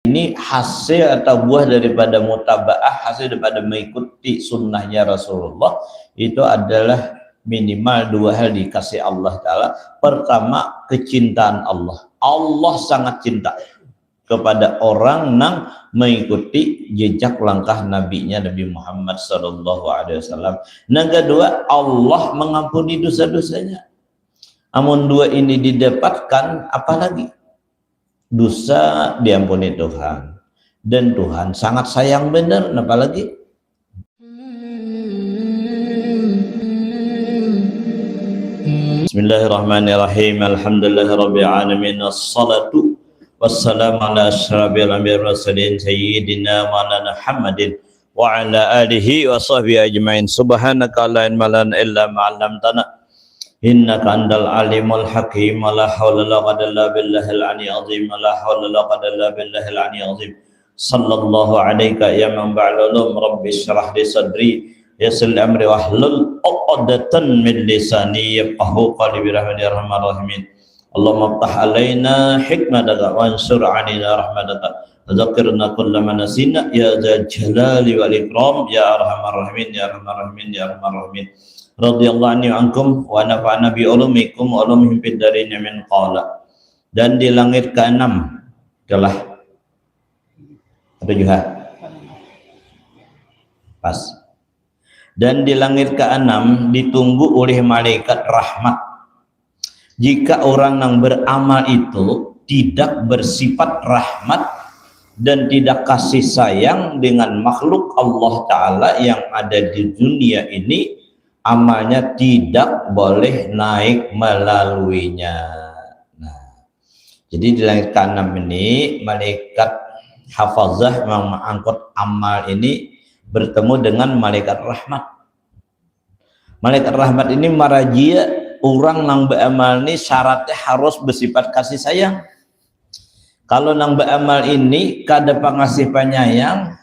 ini hasil atau buah daripada mutaba'ah, hasil daripada mengikuti sunnahnya Rasulullah, itu adalah minimal dua hal dikasih Allah Ta'ala. Pertama, kecintaan Allah. Allah sangat cinta kepada orang yang mengikuti jejak langkah nabinya Nabi Muhammad SAW. Yang kedua, Allah mengampuni dosa-dosanya. Amun dua ini didapatkan, apalagi dosa diampuni Tuhan, dan Tuhan sangat sayang benar, apalagi Bismillahirrahmanirrahim. Alhamdulillahirabbil alamin, wassalatu wassalamu ala asyrafil anbiya'i wal mursalin sayyidina maulana Muhammadin wa ala alihi wa sahbihi ajmain. Subhanaka la ilma lana illa ma 'allamtana innaka antal alimul hakim. La haula la quwwata illa billahil aliyyil azim. La haula la quwwata illa billahil aliyyil azim. Sallallahu alayka ya man ba'al ulum, rabbi shrah li sadri yassir amri wahlul 'uqdatan min lisani yafqahu qawli bi rahmatir rahmanir rahimin. Allahumma iftah alaina hikmataka wansur 'alaina rahmataka dzakirna kullama nasina ya dzal jalali wal ikram ya arhamar rahimin ya arhamar rahimin ya arhamar rahimin. Radhiyallahu anni ankum wa nafa'ana bi ulumikum wa ulumihim fid darin min qala. Dan di langit ke-6 telah juga pas. Dan di langit ke-6 ditunggu oleh malaikat rahmat. Jika orang yang beramal itu tidak bersifat rahmat dan tidak kasih sayang dengan makhluk Allah Ta'ala yang ada di dunia ini, amalnya tidak boleh naik melaluinya. Nah, jadi di langit ke-6 ini malaikat hafazah yang mengangkut amal ini bertemu dengan malaikat rahmat. Malaikat rahmat ini marajia orang yang beramal ini syaratnya harus bersifat kasih sayang. Kalau yang beramal ini kada pengasih penyayang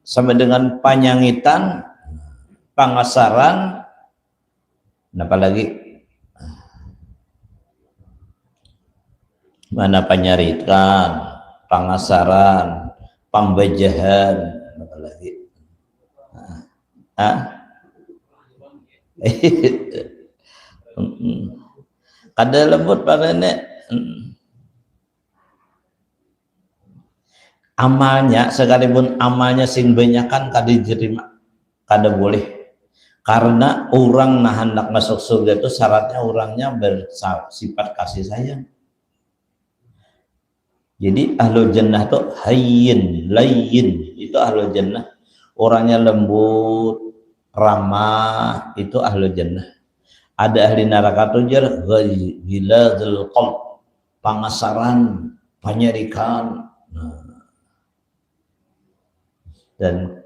sama dengan panyangitan, pangasaran, apa lagi? Mana penyaritan, pangasaran, pambajahan, apa lagi? Kada lembut pada nek. Amalnya sekalipun amalnya sing banyakan kada diterima, kada boleh. Karena orang nah hendak masuk surga itu syaratnya orangnya bersifat kasih sayang. Jadi ahlul jannah itu hayyin layyin, itu ahlul jannah. Orangnya lembut, ramah, itu ahlul jannah. Ada ahli neraka itu ghiladzul qalb, pangasaran, penyerikan, dan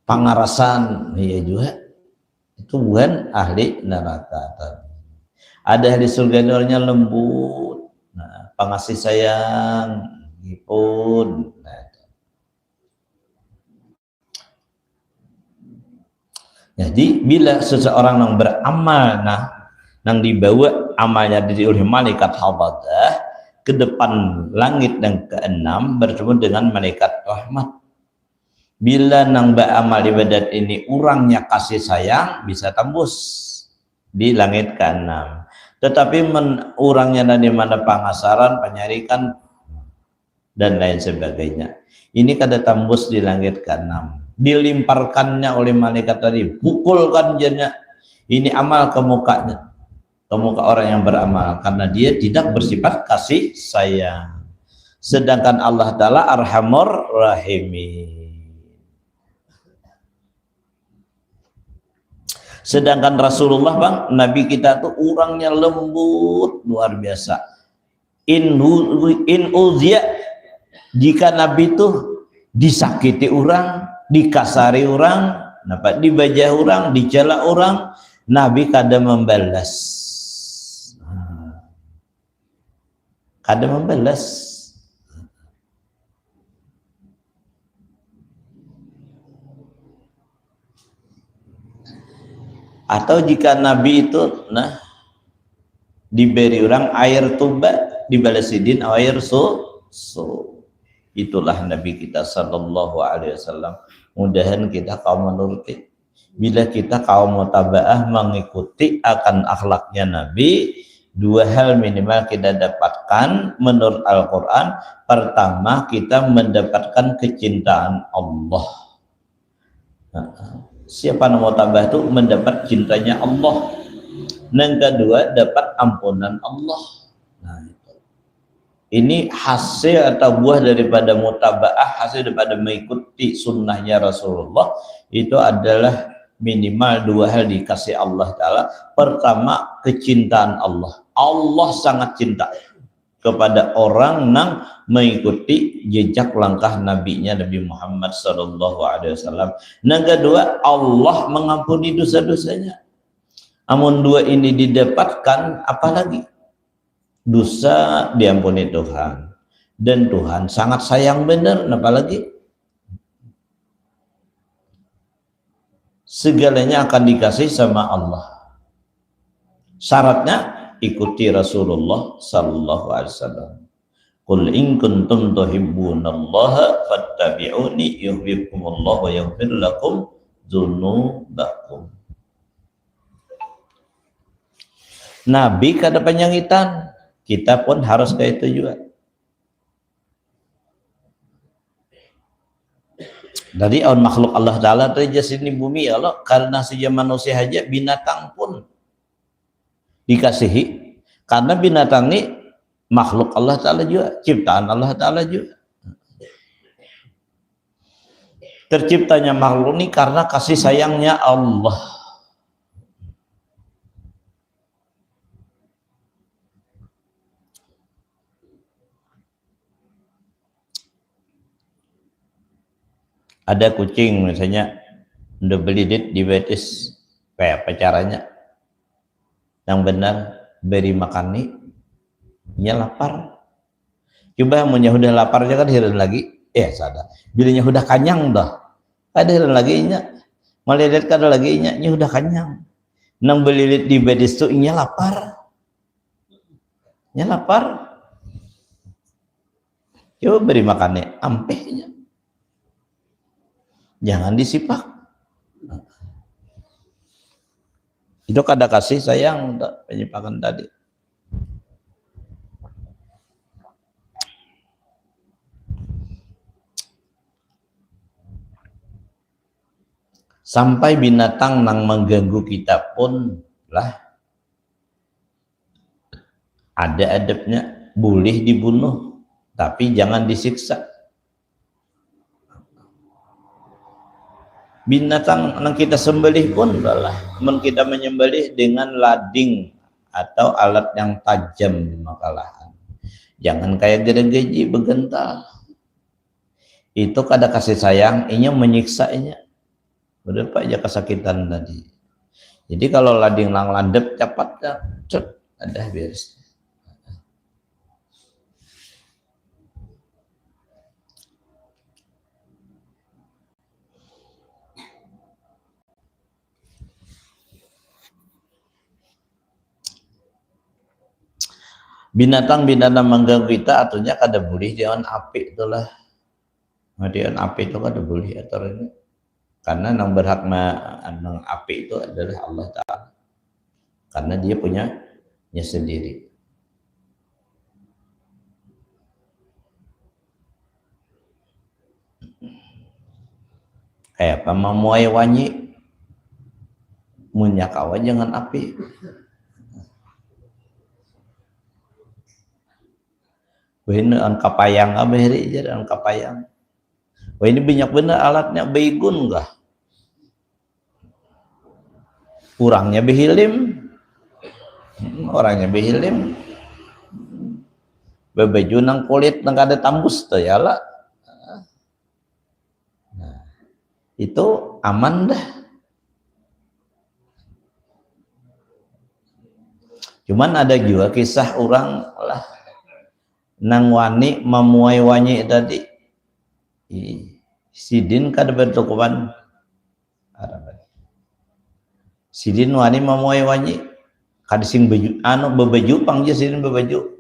pangarasan, ya juga itu bukan ahli neraka. Ada ahli surga orangnya lembut, pengasih sayang, gipun. Jadi bila seseorang yang beramal, yang dibawa amalnya oleh malaikat hafadzah ke depan langit yang ke-6 bertemu dengan malaikat rahmat. Bila nang beramal ibadat ini orangnya kasih sayang, bisa tembus di langit ke-6. Tetapi orangnya dari mana pengasaran, penyarikan, dan lain sebagainya, ini kada tembus di langit ke-6. Dilimparkannya oleh malaikat tadi, pukulkan jadinya ini amal ke mukanya, ke muka orang yang beramal, karena dia tidak bersifat kasih sayang. Sedangkan Allah Ta'ala arhamur rahimin. Sedangkan Rasulullah, bang, Nabi kita tuh orangnya lembut luar biasa. In uzia, jika Nabi tuh disakiti orang, dikasari orang, dibajah orang, dicela orang, Nabi kada membalas. Kada membalas. Atau jika Nabi itu diberi orang air tuba, dibalasidin air So itulah Nabi kita sallallahu alaihi wasallam. Mudahan kita kaum menuruti. Bila kita kaum mutaba'ah mengikuti akan akhlaknya Nabi, dua hal minimal kita dapatkan menurut Al-Quran. Pertama, kita mendapatkan kecintaan Allah. Siapa yang mutaba'ah itu mendapat cintanya Allah. Yang kedua, dapat ampunan Allah. Nah, ini hasil atau buah daripada mutaba'ah, hasil daripada mengikuti sunnahnya Rasulullah. Itu adalah minimal dua hal dikasih Allah Ta'ala. Pertama, kecintaan Allah. Allah sangat cinta kepada orang yang mengikuti jejak langkah nabinya Nabi Muhammad SAW. Yang kedua, Allah mengampuni dosa-dosanya. Namun dua ini didapatkan, apalagi dosa diampuni Tuhan, dan Tuhan sangat sayang benar, apalagi segalanya akan dikasih sama Allah. Syaratnya ikuti Rasulullah sallallahu alaihi wasallam. Qul in kuntum tuhibbunallaha fattabi'uni yuhibbukumullah wa yaghfir lakum dzunubakum. Nabi kada panyangitan, kita pun harus kayak itu juga. Dari makhluk Allah Ta'ala terjas ini bumi Allah, karena saja manusia aja, binatang pun dikasihi, karena binatang ini makhluk Allah Ta'ala juga, ciptaan Allah Ta'ala juga. Terciptanya makhluk ini karena kasih sayangnya Allah. Ada kucing misalnya udah beli di betis, kayak apa caranya? Yang benar beri makan nih, nya lapar. Coba mau udah lapar aja kan hiran lagi, sadar. Bilanya udah kanyang dah, ada hiran lagi nya, melihat kada lagi nya udah kanyang. Nang beli di betis tuh nya lapar, Coba beri makan nih, ampehnya. Jangan disipak. Itu kada kasih sayang penyipakan tadi. Sampai binatang yang mengganggu kita pun lah ada adabnya, boleh dibunuh tapi jangan disiksa. Binatang yang kita sembelih pun adalah kita menyembelih dengan lading atau alat yang tajam makalahan. Jangan kayak gergaji begental. Itu kada kasih sayang, inya menyiksanya. Udah Pak aja kesakitan tadi. Jadi kalau lading lang landep cepat cut ada beres. Binatang-binatang mengganggu kita atunya kada boleh jangan api itulah. Kemudian api itu kada boleh atur ini. Karena yang berhak nang api itu adalah Allah Ta'ala. Karena dia punyanya sendiri. Kayak apa memuai wanyi munyakawa jangan api. Wah ini an kapayang abahri aja an kapayang. Wah ini banyak bener alatnya begun kah? Kurangnya behilim, orangnya behilim. Bebaju nang kulit nang kada tambus tuh ya lah. Nah, itu aman dah. Cuman ada juga kisah orang lah nang wani memuai wanyi tadi sidin kada bertukuman sidin wani memuai wanyi kada sing baju bebaju pangja sidin bebaju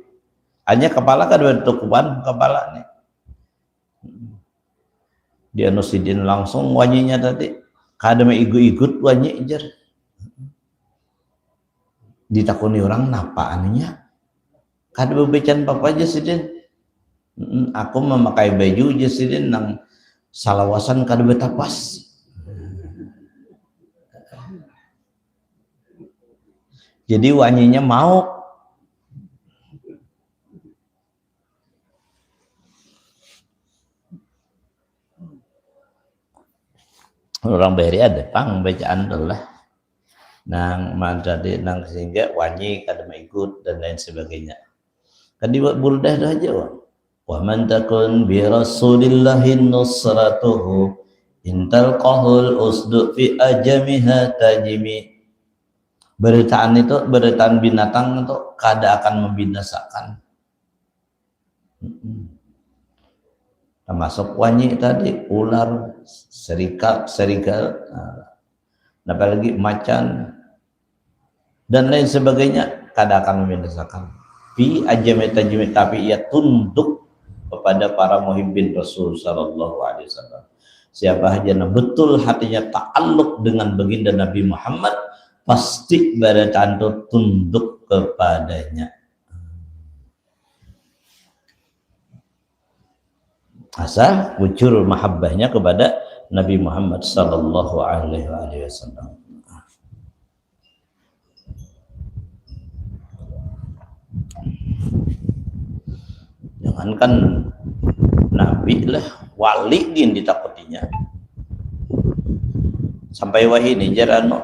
hanya kepala kan bentukuan kepala nih dia nusidin langsung wanyinya tadi kadang ikut wanyi jar ditakuni orang napa anunya kada bebecan papa aja sidin aku memakai baju aja sidin nang salawasan kada betapas jadi wanyinya mau orang beri ada pang bacaan lah nang mandade nang sehingga wanyi kada ikut dan lain sebagainya kan dibuat burdah dah aja wa man takun bi rasulillahi nusratuhu intal qahul usdu fi ajamiha tajimi beritaan itu beritaan binatang itu kada akan membinasakan termasuk wanyi tadi ular serigala apalagi macan dan lain sebagainya kada akan membinasakan fi ajami tajimi tapi ia tunduk kepada para muhibbin Rasul sallallahu alaihi wasallam siapa saja yang betul hatinya ta'alluq dengan baginda Nabi Muhammad pasti beritaan itu tunduk kepadanya asal wujud mahabbahnya kepada Nabi Muhammad sallallahu alaihi wasallam. Jangankan Nabi lah, wali din ditakutinya. Sampai wahai ini jarano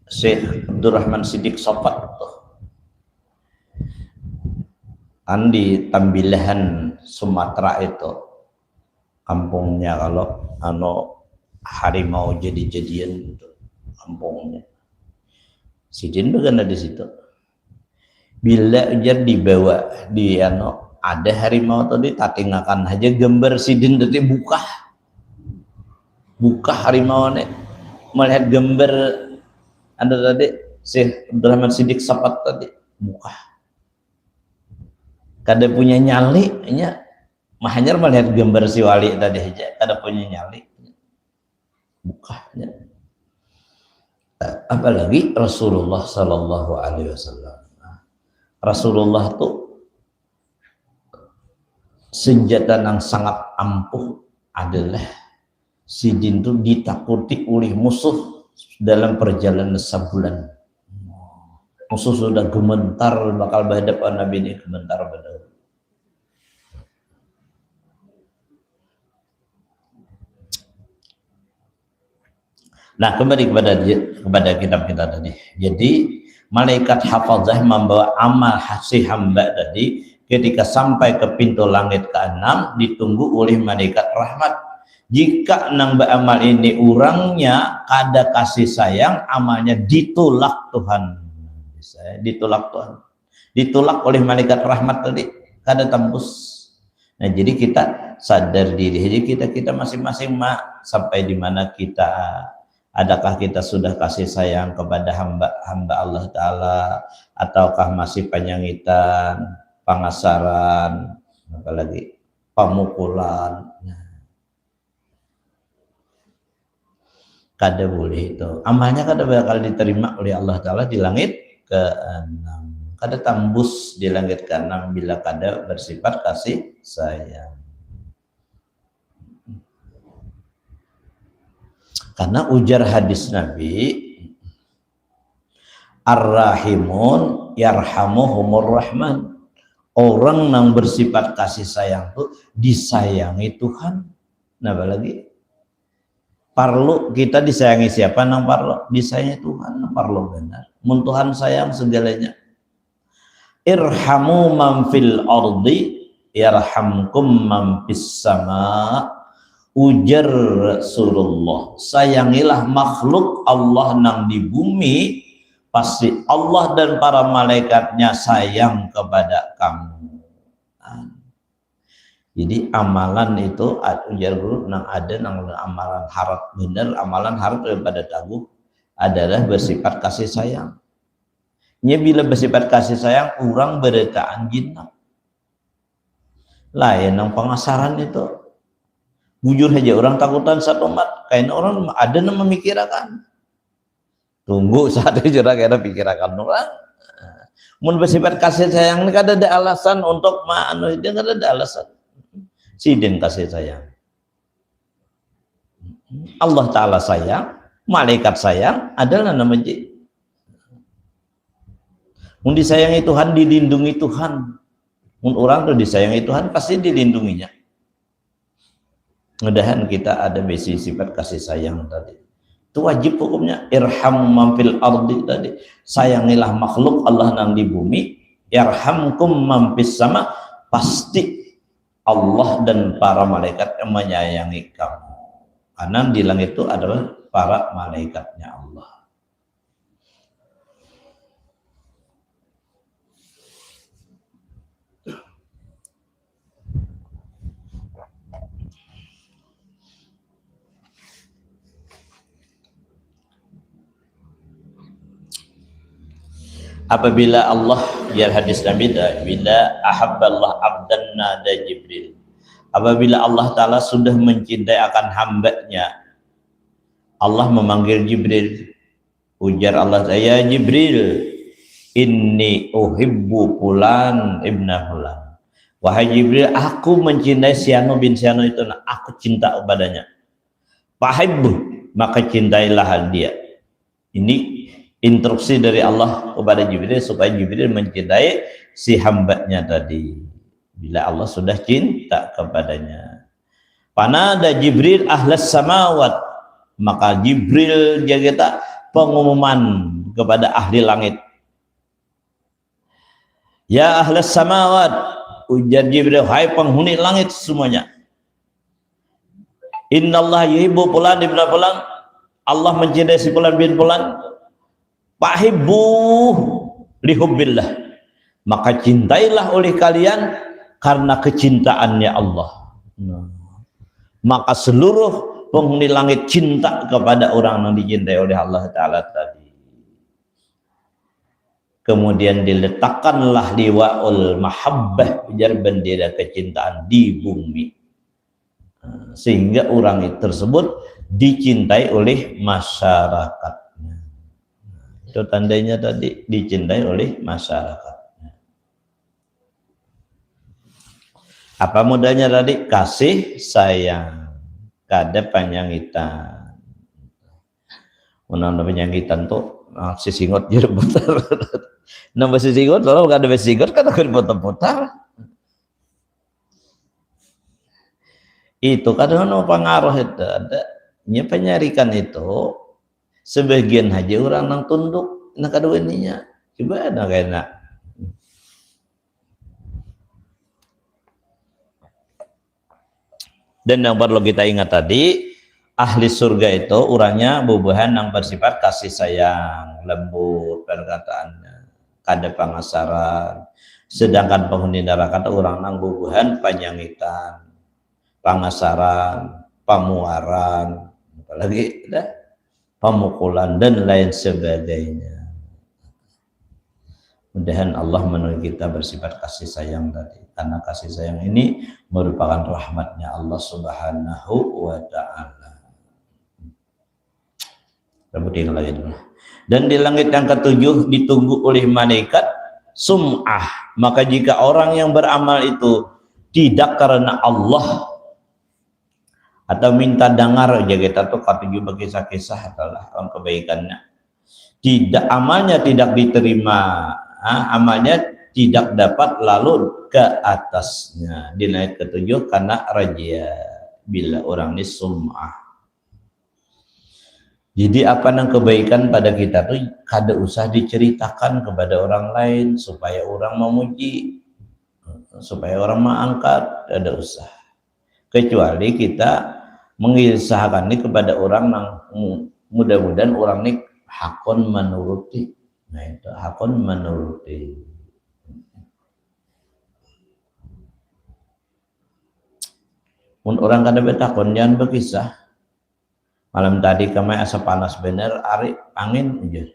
Syekh Abdurrahman Siddiq Sofat tuh. Di Tambilahan Sumatera itu kampungnya kalau harimau jadi-jadian itu kampungnya Sidin bukan di situ bila ujar dibawa di ada harimau tadi tatingakan aja gambar Sidin tadi buka harimau nih melihat gambar ada tadi Syekh Abdurrahman Siddiq Sofat tadi buka kada punya nyali nya mahanyar melihat gambar si wali tadi aja kada punya nyali bukanya apalagi Rasulullah sallallahu alaihi wasallam Rasulullah tuh senjata yang sangat ampuh adalah si jin itu ditakuti oleh musuh dalam perjalanan sebulan musuh sudah gementar bakal berhadapan Nabi ini gementar pada nah kembali kepada kitab kita tadi jadi malaikat hafazah membawa amal si hamba tadi ketika sampai ke pintu langit ke-6 ditunggu oleh malaikat rahmat jika nang beramal ini orangnya kada kasih sayang amalnya ditolak Tuhan ditolak oleh malaikat rahmat tadi kada tembus nah jadi kita sadar diri jadi kita masing-masing sampai di mana kita adakah kita sudah kasih sayang kepada hamba Allah Ta'ala ataukah masih penyangitan pangasaran apalagi pemukulan kada boleh itu amalnya kada bakal diterima oleh Allah Ta'ala di langit ke-6 kada tembus di langit ke-6 bila kada bersifat kasih sayang karena ujar hadis Nabi ar-rahimun yarhamuhumur rahman orang yang bersifat kasih sayang itu disayangi Tuhan nah apalagi parlo kita disayangi siapa nang parlo disayangi Tuhan nang parlo benar mun Tuhan sayang segalanya irhamu man fil ardi yarhamkum man fis sama ujar Rasulullah sayangilah makhluk Allah nang di bumi pasti Allah dan para malaikatnya sayang kepada kamu jadi amalan itu ujar guru nang ada nang amalan harap benar amalan harap daripada tabu adalah bersifat kasih sayang Nya bila bersifat kasih sayang orang berekaan jinak. Lain yang pengasaran itu. Bujur aja orang takutan satu mat. Kain orang ada yang memikirkan. Tunggu saat itu kira pikirkan orang. Mun bersifat kasih sayang ini kada ada alasan untuk anu dia kada ada alasan. Sidin kasih sayang. Allah Ta'ala sayang, malaikat sayang, adalah namanya. Mun disayangi Tuhan, dilindungi Tuhan. Mun orang tuh disayangi Tuhan, pasti dilindunginya. Mudahan kita ada besi sifat kasih sayang tadi. Itu wajib hukumnya. Irham mampil ardi tadi. Sayangilah makhluk Allah nang di bumi. Irhamkum mampis sama. Pasti Allah dan para malaikat yang menyayangi kamu. Karena di langit itu adalah para malaikatnya Allah. Apabila Allah, biar hadis Nabi, bila ahabballah abdan nada Jibril. Apabila Allah Ta'ala sudah mencintai akan hambanya, Allah memanggil Jibril. Ujar Allah, ya Jibril, inni uhibbu fulan ibna fulan. Wahai Jibril, aku mencintai Siano bin Siano itu, aku cinta kepadanya. Fahibbu, maka cintailah dia. Ini instruksi dari Allah kepada Jibril supaya Jibril mencintai si hambanya tadi. Bila Allah sudah cinta kepadanya. Panada Jibril ahlas samawat, maka Jibril jaga pengumuman kepada ahli langit. Ya ahlas samawat, ujar Jibril, hai penghuni langit semuanya. Innallaha yuhibbu fulan ibn fulan, Allah mencintai si fulan bin fulan. Fahibbu lihubbillah, maka cintailah oleh kalian karena kecintaannya Allah. Maka seluruh penghuni langit cinta kepada orang yang dicintai oleh Allah Ta'ala tadi. Kemudian diletakkanlah liwa'ul mahabbah, ujar bendera kecintaan di bumi, sehingga orang tersebut dicintai oleh masyarakat. Itu tandanya tadi, dicintai oleh masyarakat. Apa modalnya tadi? Kasih sayang, kada panyangitan. Menang panyangitan tuh si singot jadi putar. Nambah si singot, kalau kada besi singot kan akan putar-putar. Itu kadang pengaruh itu ada. Penyarikan itu sebagian haji orang nang tunduk nak kedua ininya coba ada kena. Dan yang perlu kita ingat tadi, ahli surga itu orangnya bubuhan yang bersifat kasih sayang, lembut perkataannya, kada pangasaran. Sedangkan penghuni neraka itu orang nang bubuhan panyangitan, pangasaran, pamuaran, apalagi dah pemukulan dan lain sebagainya. Mudahan Allah menolong kita bersifat kasih sayang tadi, karena kasih sayang ini merupakan rahmatnya Allah Subhanahu wa Ta'ala. Dan di langit yang ketujuh ditunggu oleh malaikat sum'ah. Maka jika orang yang beramal itu tidak karena Allah atau minta dengar, jaga tuh ketujuh bagi kisah adalah orang kebaikannya, tidak amalnya tidak diterima, amalnya tidak dapat lalu ke atasnya di naik ketujuh karena rajia, bila orang ini sum'ah. Jadi apa yang kebaikan pada kita tuh kada usah diceritakan kepada orang lain supaya orang memuji, supaya orang mengangkat, kada usah. Kecuali kita mengisahkan ini kepada orang yang mudah-mudahan orang ini hakon menuruti. Nah itu hakon menuruti. Orang kada betakon jangan berkisah. Malam tadi kami asa panas bener, ari angin aja,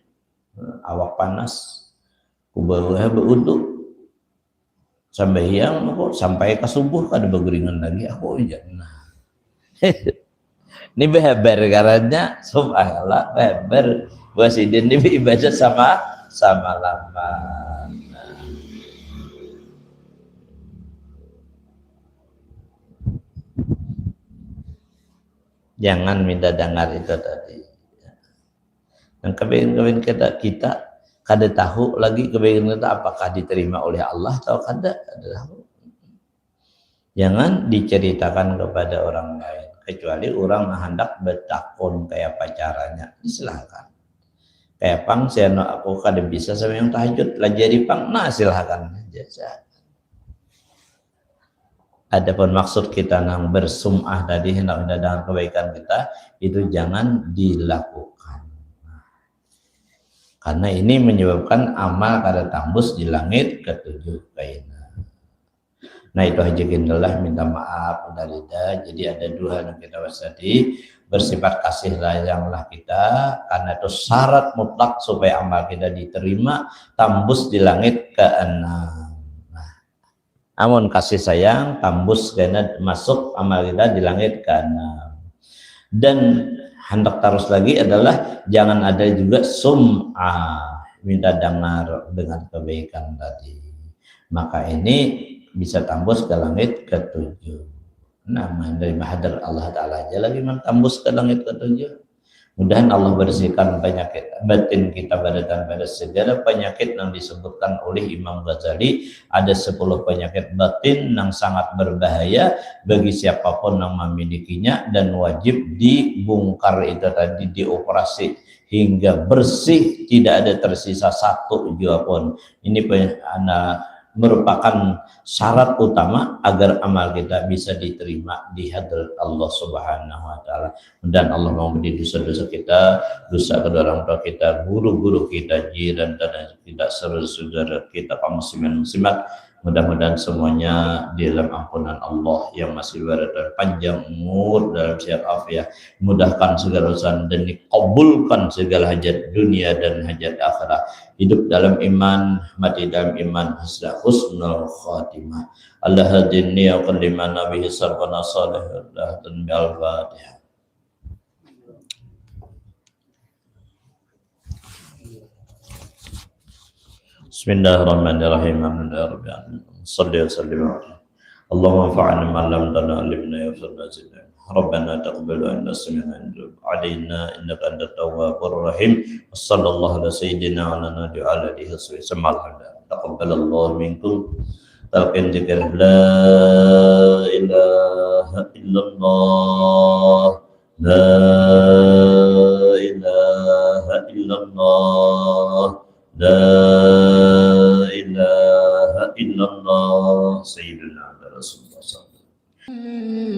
awak panas. kubawa beuduk sampai sampai ke subuh kada begeringan lagi aku jannah. Ini behabar karena subhanallah behabar wasidin ini ibadah sama lama. Jangan minta dengar itu tadi. Dan kebaikan kita kada tahu lagi kebaikan kita apakah diterima oleh Allah atau kada tahu. Jangan diceritakan kepada orang lain kecuali orang hendak bertakon kayak apa caranya, silahkan. Kayak pang siano aku kada bisa sama yang tahajud lajari pang, nah silahkan aja. Adapun maksud kita nang bersum'ah tadi hendak dengan kebaikan kita itu jangan dilakukan. Karena ini menyebabkan amal kada tambus di langit ketujuh kaina. Nah itu aja kindalah minta maaf Dalida. Jadi ada dua yang kita bahas tadi, bersifat kasih sayanglah kita karena itu syarat mutlak supaya amal kita diterima tambus di langit keenam. Amun kasih sayang tambus karena masuk amal kita di langit keenam. Dan hendak terus lagi adalah jangan ada juga sum'ah, minta dengar dengan kebaikan tadi. Maka ini bisa tambus ke langit ketujuh. Nah, dari mahadar Allah Ta'ala aja lagi mentambus ke langit ketujuh. Mudahan Allah bersihkan penyakit batin kita pada segala penyakit yang disebutkan oleh Imam Ghazali. Ada 10 penyakit batin yang sangat berbahaya bagi siapapun yang memilikinya dan wajib dibongkar itu tadi, dioperasi hingga bersih, tidak ada tersisa satu juga pun. Ini merupakan syarat utama agar amal kita bisa diterima di hadrat Allah Subhanahu wa taala. Dan Allah mengampuni dosa-dosa kita, dosa kedua orang tua kita, guru-guru kita, jiran dan tidak saudara-saudara kita kaum muslimin muslimat. Mudah-mudahan semuanya di dalam ampunan Allah yang masih berada panjang umur dalam sehat afiat, mudahkan segala urusan dan dikabulkan segala hajat dunia dan hajat akhirat. Hidup dalam iman, mati dalam iman, husnul khatimah. Allah hadini wa qallimana bihi sarfana salih dan al-fatihah. Bismillahirrahmanirrahim. Alhamdulillahirabbil Salli wa sallim ala Allahumma fa'alna ma lam ta'allimna ya fadlazina. Rabbana taqabbal minna sami'na alaina innaka antat tawwabur rahim. Sallallahu ala sayyidina wa ala alihi wasallam. Taqabbalallahu minkum. Talqin dzikr la ilaha illallah. La ilaha illallah. La ilaha illallah sayyidina Rasulullah sallallahu alaihi wasallam.